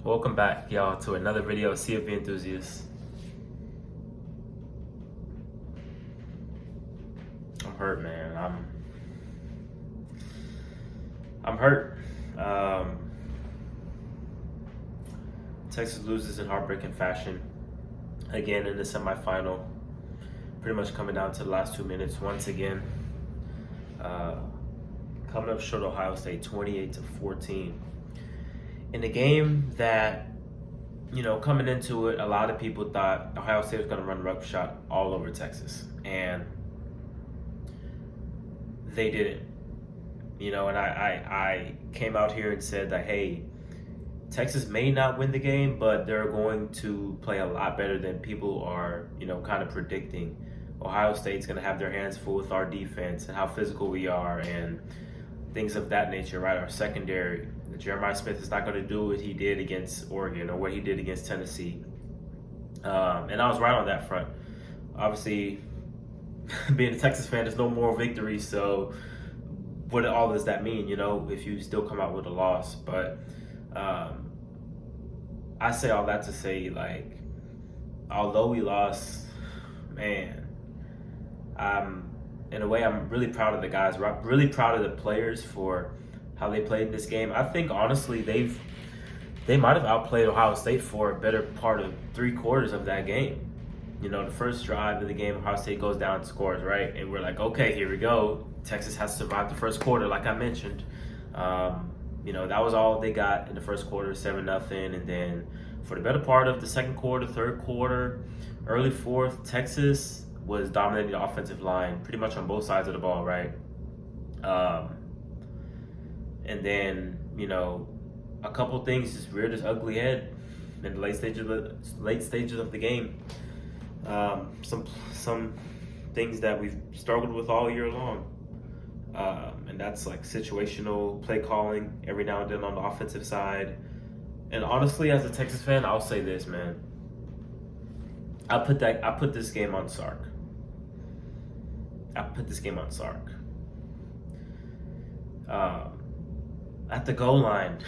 Welcome back, y'all, to another video of CFP enthusiasts. I'm hurt, man. I'm hurt. Texas loses in heartbreaking fashion again in the semifinal. Pretty much coming down to the last 2 minutes once again. Coming up short, Ohio State 28-14. In a game that, coming into it, a lot of people thought Ohio State was going to run roughshod all over Texas. And they didn't. And I came out here and said that, hey, Texas may not win the game, but they're going to play a lot better than people are, kind of predicting. Ohio State's going to have their hands full with our defense and how physical we are and things of that nature, right? Our secondary. Jeremiah Smith is not going to do what he did against Oregon or what he did against Tennessee. And I was right on that front. Obviously, being a Texas fan, there's no moral victory. So what all does that mean, if you still come out with a loss? But I say all that to say, although we lost, man, in a way, I'm really proud of the guys. I'm really proud of the players for how they played in this game. I think, honestly, they might have outplayed Ohio State for a better part of 3/4 of that game. The first drive of the game, Ohio State goes down and scores, right? And we're like, okay, here we go. Texas has to survive the first quarter, like I mentioned. That was all they got in the first quarter, 7-0. And then for the better part of the second quarter, third quarter, early fourth, Texas was dominating the offensive line pretty much on both sides of the ball, right? And then, a couple things just reared its ugly head in the late stages of the game. Some things that we've struggled with all year long. And that's like situational play calling every now and then on the offensive side. And honestly, as a Texas fan, I'll say this, man. I put this game on Sark. At the goal line,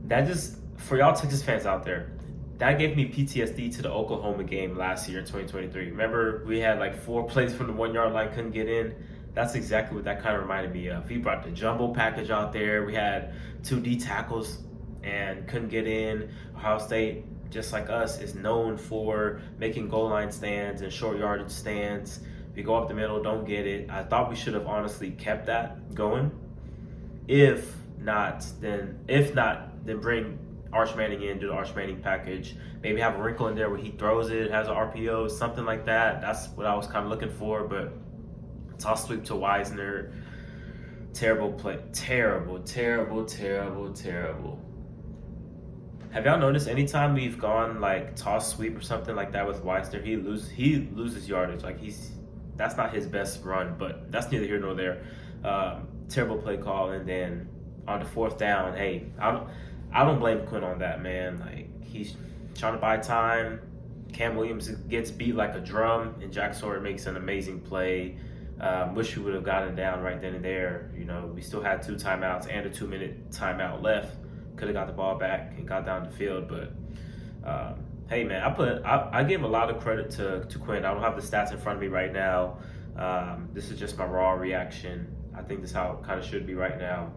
that just, for y'all Texas fans out there, that gave me PTSD to the Oklahoma game last year in 2023. Remember, we had 4 plays from the 1-yard line, couldn't get in. That's exactly what that kind of reminded me of. We brought the jumbo package out there. We had 2 D tackles and couldn't get in. Ohio State, just like us, is known for making goal line stands and short yardage stands. We go up the middle, don't get it. I thought we should have honestly kept that going. If not, then bring Arch Manning in, do the Arch Manning package. Maybe have a wrinkle in there where he throws it, has an RPO, something like that. That's what I was kind of looking for. But toss sweep to Wisner. Terrible play. Terrible. Have y'all noticed anytime we've gone toss sweep or something like that with Wisner, he loses yardage. That's not his best run, but that's neither here nor there. Terrible play call, and then on the 4th down, hey, I don't blame Quinn on that, man. He's trying to buy time. Cam Williams gets beat like a drum, and Jack Sawyer makes an amazing play. Wish we would have gotten down right then and there. We still had 2 timeouts and a 2-minute timeout left. Could have got the ball back and got down the field, but hey, man, I give a lot of credit to Quinn. I don't have the stats in front of me right now. This is just my raw reaction. I think this is how it kind of should be right now,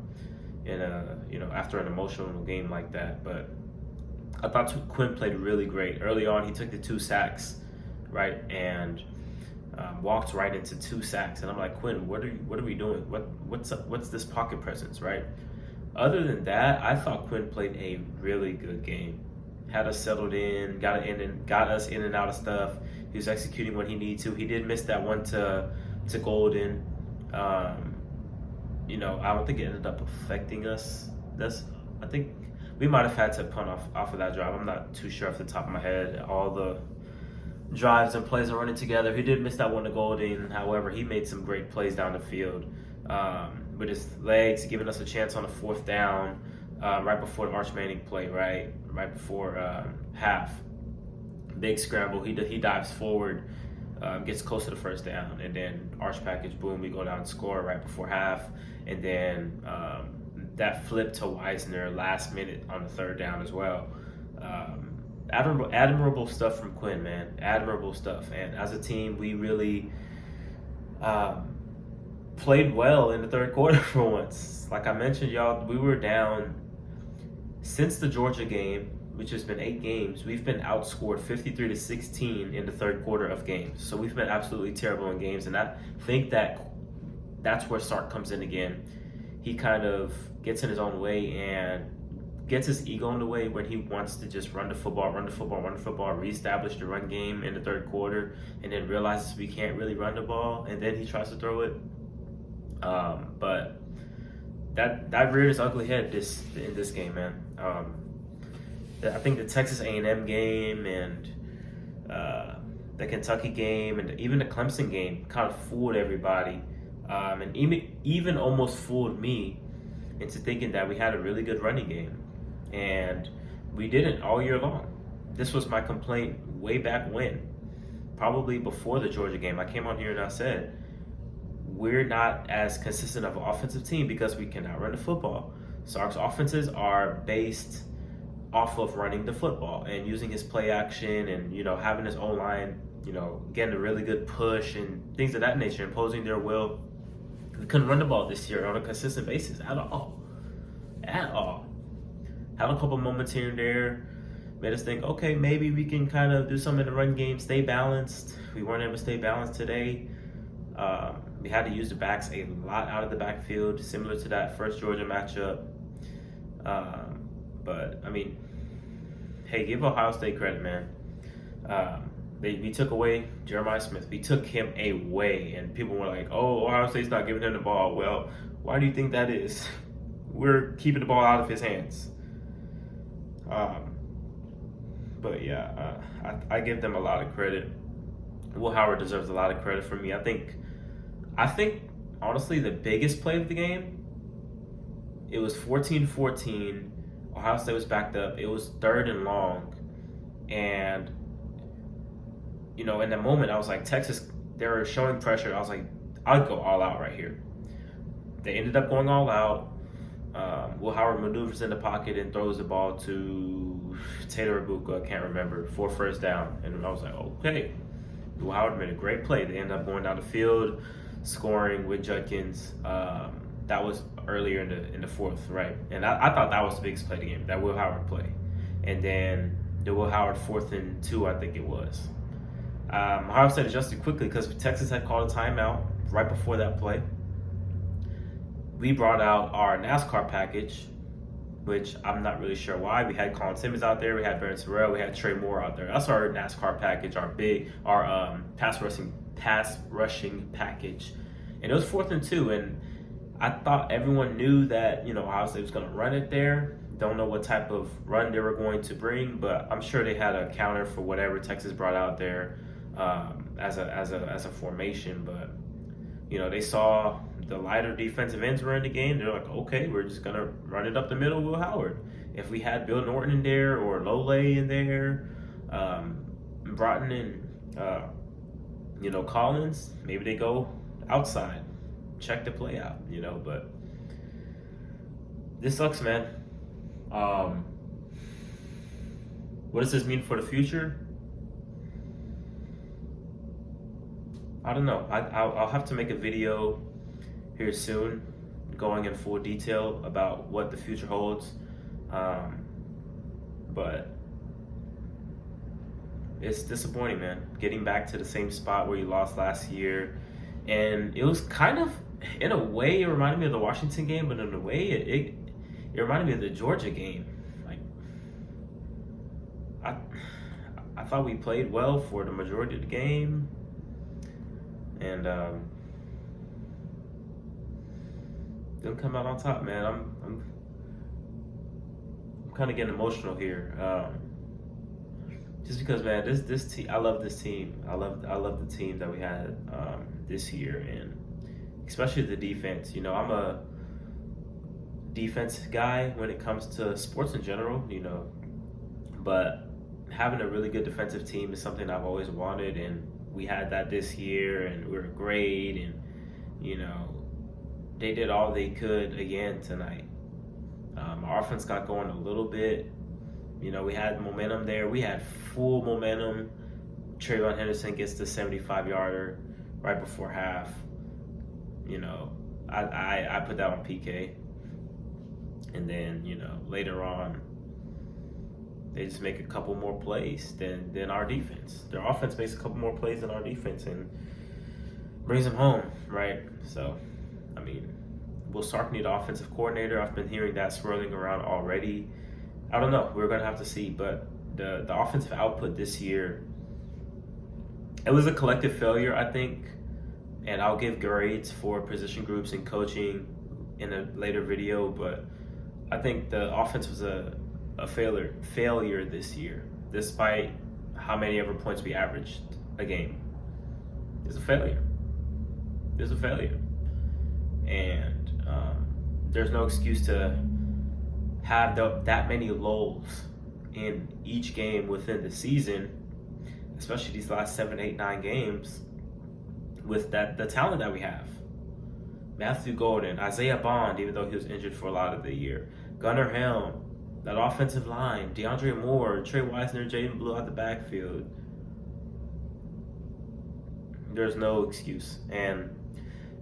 after an emotional game like that. But I thought Quinn played really great early on. He took the 2 sacks, right, and walked right into 2 sacks. And I'm like, Quinn, what are we doing? What's this pocket presence, right? Other than that, I thought Quinn played a really good game. Had us settled in, got us in and out of stuff. He was executing when he needed to. He did miss that one to Golden. I don't think it ended up affecting us. I think we might have had to punt off of that drive. I'm not too sure off the top of my head. All the drives and plays are running together. He did miss that one to Golden. However, he made some great plays down the field with his legs, giving us a chance on the 4th down right before the Arch Manning play, right before half. Big scramble. He dives forward, gets close to the 1st down, and then Arch package, boom, we go down and score right before half. And then that flip to Wisner last minute on the third down as well. Admirable stuff from Quinn, man. Admirable stuff. And as a team, we really played well in the third quarter for once. Like I mentioned, y'all, we were down since the Georgia game, which has been 8 games. We've been outscored 53-16 in the third quarter of games. So we've been absolutely terrible in games, and I think that's where Sark comes in again. He kind of gets in his own way and gets his ego in the way when he wants to just run the football, reestablish the run game in the third quarter, and then realizes we can't really run the ball, and then he tries to throw it. But that reared its ugly head in this game, man. I think the Texas A&M game and the Kentucky game and even the Clemson game kind of fooled everybody, and even almost fooled me into thinking that we had a really good running game, and we didn't all year long. This was my complaint way back when, probably before the Georgia game. I came on here and I said, we're not as consistent of an offensive team because we cannot run the football. Sark's offenses are based off of running the football and using his play action and, having his own line, getting a really good push and things of that nature, imposing their will. We couldn't run the ball this year on a consistent basis at all. At all. Had a couple moments here and there, made us think, okay, maybe we can kind of do something in the run game, stay balanced. We weren't able to stay balanced today. We had to use the backs a lot out of the backfield, similar to that first Georgia matchup. But, hey, give Ohio State credit, man. We took away Jeremiah Smith. We took him away, and people were like, oh, Ohio State's not giving him the ball. Well, why do you think that is? We're keeping the ball out of his hands. But, yeah, I give them a lot of credit. Will Howard deserves a lot of credit from me. I think, honestly, the biggest play of the game, it was 14-14. Ohio State was backed up. It was 3rd and long. And, in that moment, I was like, Texas, they were showing pressure. I was like, I'd go all out right here. They ended up going all out. Will Howard maneuvers in the pocket and throws the ball to Taylor Ibuka, I can't remember, for first down. And I was like, okay. Will Howard made a great play. They ended up going down the field, scoring with Judkins. That was earlier in the fourth, right? And I thought that was the biggest play of the game, that Will Howard play. And then the Will Howard 4th and 2, I think it was. Ohio State adjusted quickly because Texas had called a timeout right before that play. We brought out our NASCAR package, which I'm not really sure why. We had Colin Simmons out there, we had Barron Terrell, we had Trey Moore out there. That's our NASCAR package, our pass rushing package. And it was 4th and 2, and I thought everyone knew that, Ohio State was going to run it there. Don't know what type of run they were going to bring, but I'm sure they had a counter for whatever Texas brought out there as a formation. But, they saw the lighter defensive ends were in the game. They're like, okay, we're just going to run it up the middle with Howard. If we had Bill Norton in there or Lole in there, Broughton and, Collins, maybe they go outside, check the play out, but this sucks, man. What does this mean for the future? I don't know. I'll have to make a video here soon going in full detail about what the future holds. But it's disappointing, man. Getting back to the same spot where you lost last year. And it was kind of, in a way, it reminded me of the Washington game, but in a way, it reminded me of the Georgia game. Like, I thought we played well for the majority of the game. And didn't come out on top, man. I'm kind of getting emotional here, just because, man, this team. I love this team. I love the team that we had this year, and especially the defense. I'm a defense guy when it comes to sports in general. But having a really good defensive team is something I've always wanted, and we had that this year, and we were great, and they did all they could again tonight. Our offense got going a little bit. We had momentum there. We had full momentum. Trayvon Henderson gets the 75-yarder right before half. I put that on PK. And then, later on, they just make a couple more plays than our defense. Their offense makes a couple more plays than our defense and brings them home, right? So, will Sark need an offensive coordinator? I've been hearing that swirling around already. I don't know. We're going to have to see. But the offensive output this year, it was a collective failure, I think. And I'll give grades for position groups and coaching in a later video. But I think the offense was a failure this year, despite how many ever points we averaged a game. It's a failure. It's a failure. And there's no excuse to have that many lulls in each game within the season, especially these last 7, 8, 9 games, with the talent that we have. Matthew Golden, Isaiah Bond, even though he was injured for a lot of the year, Gunnar Helm, that offensive line, DeAndre Moore, Trey Wisner, Jaden Blue out the backfield. There's no excuse. And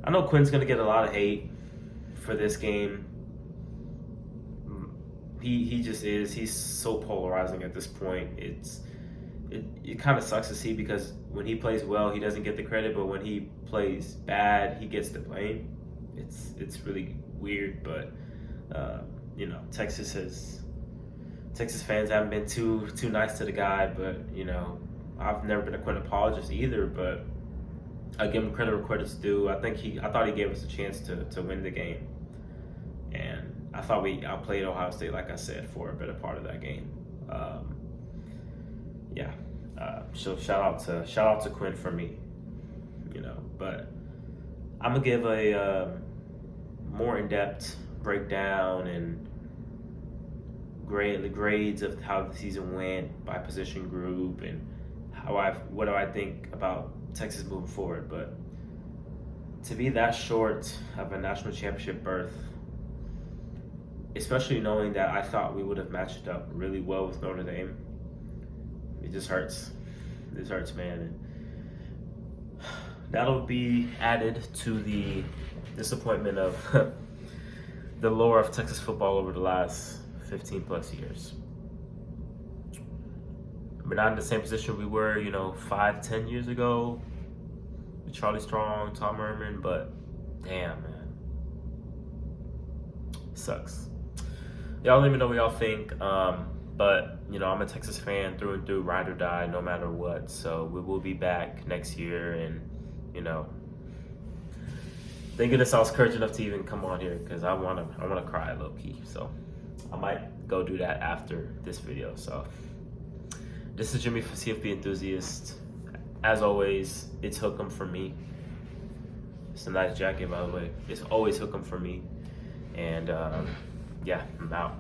I know Quinn's going to get a lot of hate for this game. He just is. He's so polarizing at this point. It kind of sucks to see, because when he plays well, he doesn't get the credit, but when he plays bad, he gets the blame. It's really weird, but Texas fans haven't been too nice to the guy, but I've never been a Quinn apologist either, but I give him credit where credit's due. I thought he gave us a chance to win the game, and I thought we outplayed Ohio State, like I said, for a better part of that game. So shout out to Quinn for me, but I'm gonna give a more in-depth breakdown and the grades of how the season went by position group and what do I think about Texas moving forward. But to be that short of a national championship berth, especially knowing that I thought we would have matched up really well with Notre Dame, it just hurts. This hurts, man. And that'll be added to the disappointment of the lore of Texas football over the last 15 plus years. We're not in the same position we were, 5-10 years ago with Charlie Strong, Tom Herman, but damn, man. Sucks. Y'all let me know what y'all think. But, I'm a Texas fan through and through, ride or die, no matter what. So we will be back next year. And, thank goodness I was courage enough to even come on here, because I want to cry low key. So I might go do that after this video. So this is Jimmy for CFP Enthusiast. As always, it's hook 'em for me. It's a nice jacket, by the way. It's always hook 'em for me. And I'm out.